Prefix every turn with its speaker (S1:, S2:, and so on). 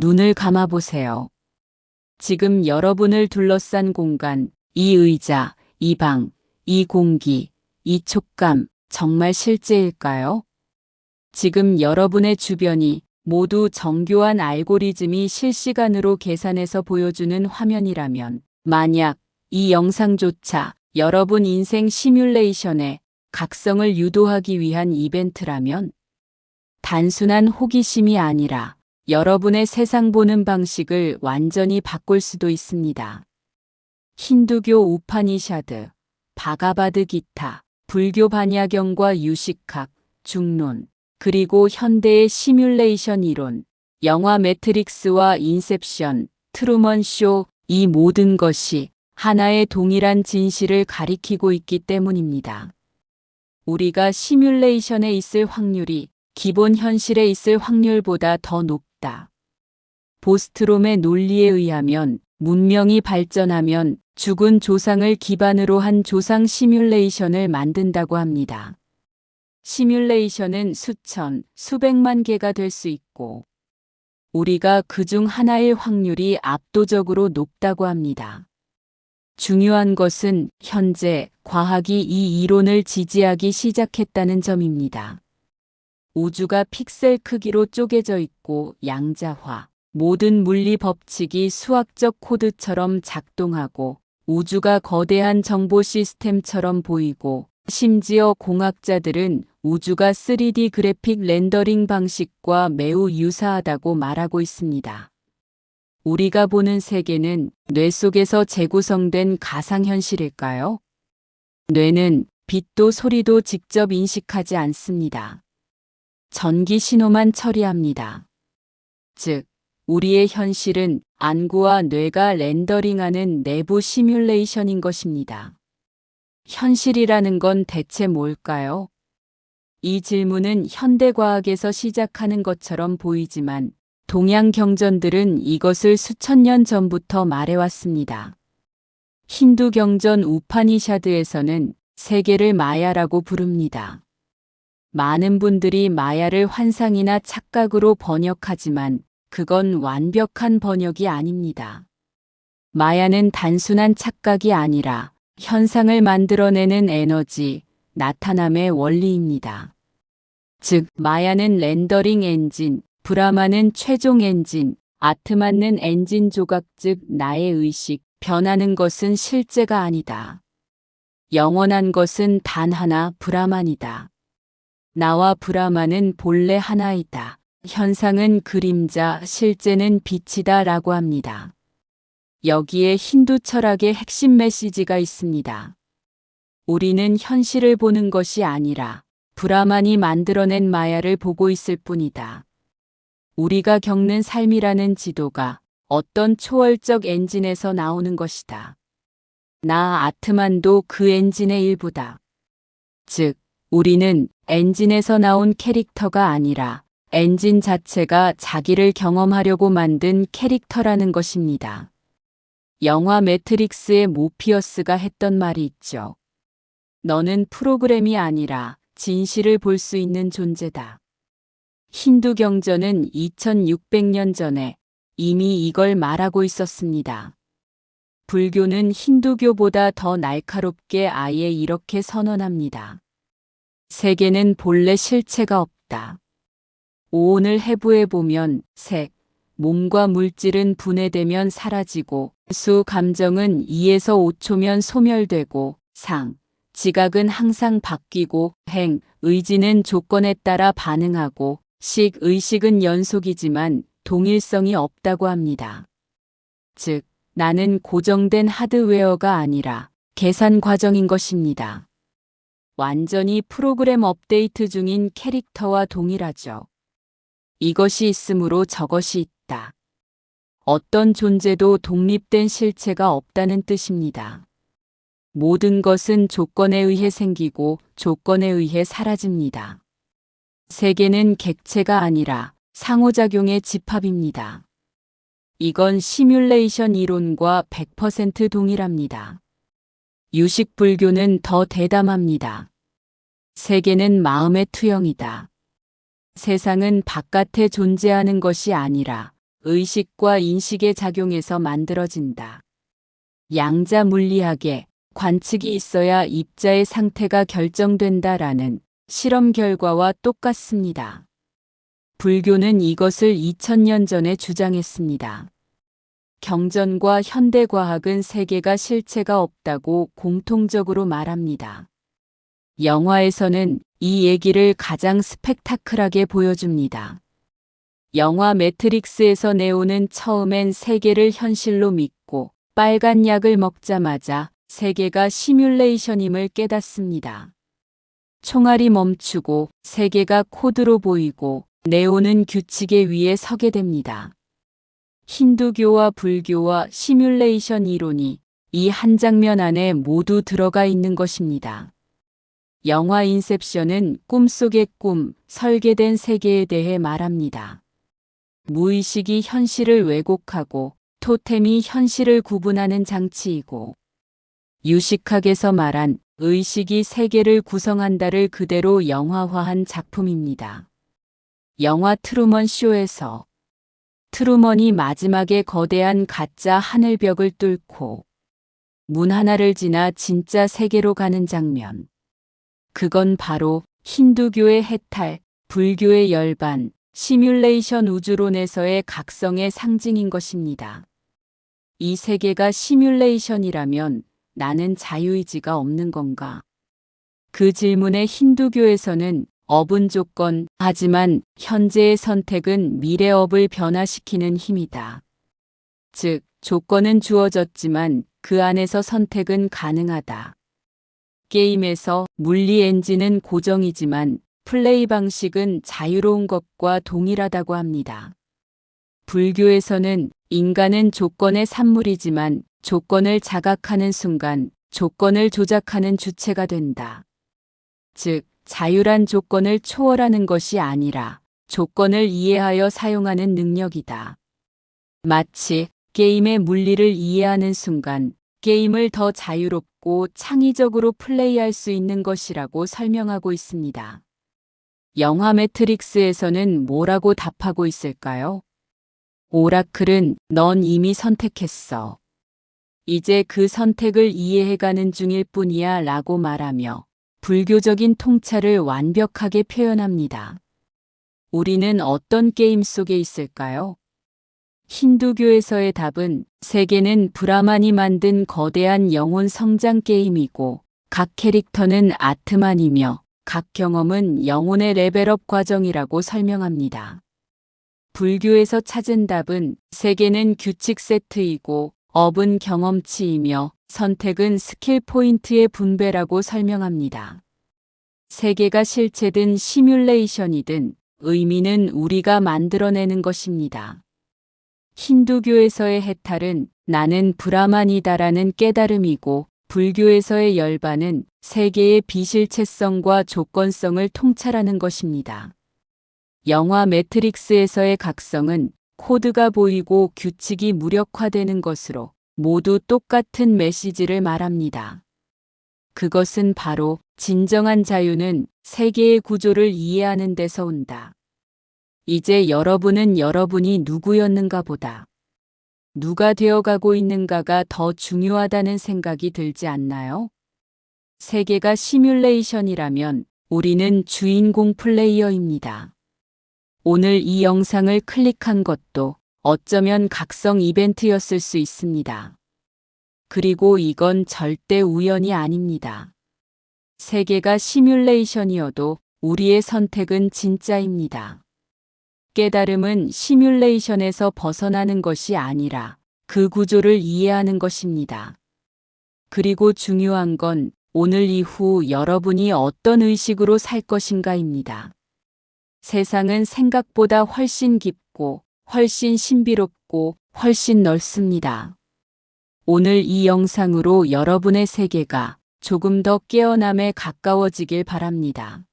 S1: 눈을 감아보세요. 지금 여러분을 둘러싼 공간, 이 의자, 이 방, 이 공기, 이 촉감, 정말 실제일까요? 지금 여러분의 주변이 모두 정교한 알고리즘이 실시간으로 계산해서 보여주는 화면이라면, 만약 이 영상조차 여러분 인생 시뮬레이션의 각성을 유도하기 위한 이벤트라면, 단순한 호기심이 아니라 여러분의 세상 보는 방식을 완전히 바꿀 수도 있습니다. 힌두교 우파니샤드, 바가바드 기타, 불교 반야경과 유식학, 중론, 그리고 현대의 시뮬레이션 이론, 영화 매트릭스와 인셉션, 트루먼 쇼, 이 모든 것이 하나의 동일한 진실을 가리키고 있기 때문입니다. 우리가 시뮬레이션에 있을 확률이 기본 현실에 있을 확률보다 더 높다. 보스트롬의 논리에 의하면 문명이 발전하면 죽은 조상을 기반으로 한 조상 시뮬레이션을 만든다고 합니다. 시뮬레이션은 수천, 수백만 개가 될 수 있고 우리가 그중 하나일 확률이 압도적으로 높다고 합니다. 중요한 것은 현재 과학이 이 이론을 지지하기 시작했다는 점입니다. 우주가 픽셀 크기로 쪼개져 있고 양자화, 모든 물리 법칙이 수학적 코드처럼 작동하고 우주가 거대한 정보 시스템처럼 보이고 심지어 공학자들은 우주가 3D 그래픽 렌더링 방식과 매우 유사하다고 말하고 있습니다. 우리가 보는 세계는 뇌 속에서 재구성된 가상현실일까요? 뇌는 빛도 소리도 직접 인식하지 않습니다. 전기 신호만 처리합니다. 즉, 우리의 현실은 안구와 뇌가 렌더링하는 내부 시뮬레이션인 것입니다. 현실이라는 건 대체 뭘까요? 이 질문은 현대과학에서 시작하는 것처럼 보이지만 동양 경전들은 이것을 수천 년 전부터 말해왔습니다. 힌두 경전 우파니샤드에서는 세계를 마야라고 부릅니다. 많은 분들이 마야를 환상이나 착각으로 번역하지만 그건 완벽한 번역이 아닙니다. 마야는 단순한 착각이 아니라 현상을 만들어내는 에너지, 나타남의 원리입니다. 즉, 마야는 렌더링 엔진, 브라마는 최종 엔진, 아트만은 엔진 조각 즉 나의 의식, 변하는 것은 실제가 아니다. 영원한 것은 단 하나 브라만이다. 나와 브라만은 본래 하나이다. 현상은 그림자, 실제는 빛이다 라고 합니다. 여기에 힌두 철학의 핵심 메시지가 있습니다. 우리는 현실을 보는 것이 아니라 브라만이 만들어낸 마야를 보고 있을 뿐이다. 우리가 겪는 삶이라는 지도가 어떤 초월적 엔진에서 나오는 것이다. 나 아트만도 그 엔진의 일부다. 즉, 우리는 엔진에서 나온 캐릭터가 아니라 엔진 자체가 자기를 경험하려고 만든 캐릭터라는 것입니다. 영화 매트릭스의 모피어스가 했던 말이 있죠. 너는 프로그램이 아니라 진실을 볼 수 있는 존재다. 힌두 경전은 2600년 전에 이미 이걸 말하고 있었습니다. 불교는 힌두교보다 더 날카롭게 아예 이렇게 선언합니다. 세계는 본래 실체가 없다. 오온을 해부해 보면 색, 몸과 물질은 분해되면 사라지고 수, 감정은 2에서 5초면 소멸되고 상, 지각은 항상 바뀌고 행, 의지는 조건에 따라 반응하고 식, 의식은 연속이지만 동일성이 없다고 합니다. 즉, 나는 고정된 하드웨어가 아니라 계산 과정인 것입니다. 완전히 프로그램 업데이트 중인 캐릭터와 동일하죠. 이것이 있으므로 저것이 있다. 어떤 존재도 독립된 실체가 없다는 뜻입니다. 모든 것은 조건에 의해 생기고 조건에 의해 사라집니다. 세계는 객체가 아니라 상호작용의 집합입니다. 이건 시뮬레이션 이론과 100% 동일합니다. 유식 불교는 더 대담합니다. 세계는 마음의 투영이다. 세상은 바깥에 존재하는 것이 아니라 의식과 인식의 작용에서 만들어진다. 양자 물리학에 관측이 있어야 입자의 상태가 결정된다라는 실험 결과와 똑같습니다. 불교는 이것을 2000년 전에 주장했습니다. 경전과 현대과학은 세계가 실체가 없다고 공통적으로 말합니다. 영화에서는 이 얘기를 가장 스펙타클하게 보여줍니다. 영화 매트릭스에서 네오는 처음엔 세계를 현실로 믿고 빨간 약을 먹자마자 세계가 시뮬레이션임을 깨닫습니다. 총알이 멈추고 세계가 코드로 보이고 네오는 규칙에 위에 서게 됩니다. 힌두교와 불교와 시뮬레이션 이론이 이 한 장면 안에 모두 들어가 있는 것입니다. 영화 인셉션은 꿈속의 꿈, 설계된 세계에 대해 말합니다. 무의식이 현실을 왜곡하고 토템이 현실을 구분하는 장치이고, 유식학에서 말한 의식이 세계를 구성한다를 그대로 영화화한 작품입니다. 영화 트루먼 쇼에서 트루먼이 마지막에 거대한 가짜 하늘벽을 뚫고 문 하나를 지나 진짜 세계로 가는 장면. 그건 바로 힌두교의 해탈, 불교의 열반, 시뮬레이션 우주론에서의 각성의 상징인 것입니다. 이 세계가 시뮬레이션이라면 나는 자유의지가 없는 건가? 그 질문에 힌두교에서는 업은 조건, 하지만 현재의 선택은 미래업을 변화시키는 힘이다. 즉, 조건은 주어졌지만 그 안에서 선택은 가능하다. 게임에서 물리 엔진은 고정이지만 플레이 방식은 자유로운 것과 동일하다고 합니다. 불교에서는 인간은 조건의 산물이지만 조건을 자각하는 순간 조건을 조작하는 주체가 된다. 즉, 자유란 조건을 초월하는 것이 아니라 조건을 이해하여 사용하는 능력이다. 마치 게임의 물리를 이해하는 순간 게임을 더 자유롭고 창의적으로 플레이할 수 있는 것이라고 설명하고 있습니다. 영화 매트릭스에서는 뭐라고 답하고 있을까요? 오라클은 넌 이미 선택했어. 이제 그 선택을 이해해가는 중일 뿐이야 라고 말하며 불교적인 통찰을 완벽하게 표현합니다. 우리는 어떤 게임 속에 있을까요? 힌두교에서의 답은 세계는 브라만이 만든 거대한 영혼 성장 게임이고 각 캐릭터는 아트만이며 각 경험은 영혼의 레벨업 과정이라고 설명합니다. 불교에서 찾은 답은 세계는 규칙 세트이고 업은 경험치이며 선택은 스킬 포인트의 분배라고 설명합니다. 세계가 실체든 시뮬레이션이든 의미는 우리가 만들어내는 것입니다. 힌두교에서의 해탈은 나는 브라만이다라는 깨달음이고 불교에서의 열반은 세계의 비실체성과 조건성을 통찰하는 것입니다. 영화 매트릭스에서의 각성은 코드가 보이고 규칙이 무력화되는 것으로 모두 똑같은 메시지를 말합니다. 그것은 바로 진정한 자유는 세계의 구조를 이해하는 데서 온다. 이제 여러분은 여러분이 누구였는가 보다 누가 되어가고 있는가가 더 중요하다는 생각이 들지 않나요? 세계가 시뮬레이션이라면 우리는 주인공 플레이어입니다. 오늘 이 영상을 클릭한 것도 어쩌면 각성 이벤트였을 수 있습니다. 그리고 이건 절대 우연이 아닙니다. 세계가 시뮬레이션이어도 우리의 선택은 진짜입니다. 깨달음은 시뮬레이션에서 벗어나는 것이 아니라 그 구조를 이해하는 것입니다. 그리고 중요한 건 오늘 이후 여러분이 어떤 의식으로 살 것인가입니다. 세상은 생각보다 훨씬 깊고 훨씬 신비롭고 훨씬 넓습니다. 오늘 이 영상으로 여러분의 세계가 조금 더 깨어남에 가까워지길 바랍니다.